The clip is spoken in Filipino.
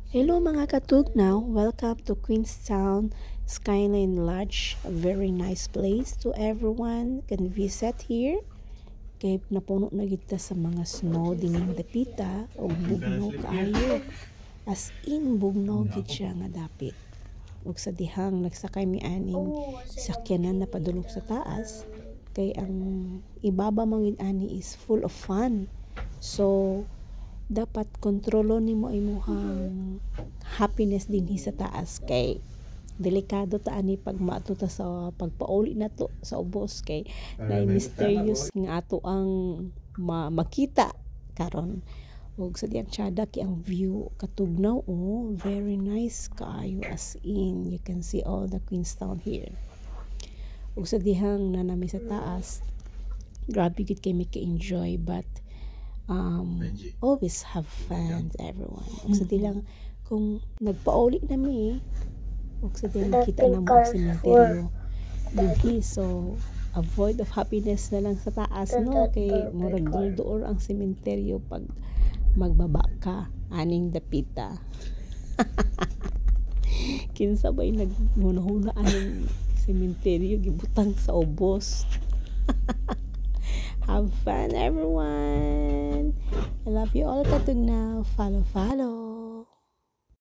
Hello mga katugnaw, welcome to Queenstown Skyline Lodge. A very nice place to everyone can visit here. Kay napuno na kita sa mga snow dining dapita o bugnaw kaayo. As in bugnaw gid siya nga dapit. Ug sa dihang nagsakay mi aning sakyanan na padulog sa taas kay ang ibaba mangid ani is full of fun. So dapat kontrolo nimo imong happiness dinhi sa taas kay delikado ta ani pag maato ta sa pagpauli nato sa ubos kay na mysterious nga ato ang makita karon ug sa diyang tsada kay ang view katugnaw very nice kaayo as in you can see all the Queenstown here ug sa dihang nanami sa taas grabe gid kay mi ka-enjoy but always have fun everyone ug sa dilang kung nagpauli na mi ug sa dilang kita na mo ang sementeryo dinhi so avoid of happiness na lang sa taas no kay murag duol ang sementeryo pag magbaba ka aning dapita kinsa bay naghuna-huna aning sementeryo gibutang sa ubos. Have fun everyone. I love you all katugnaw. Follow.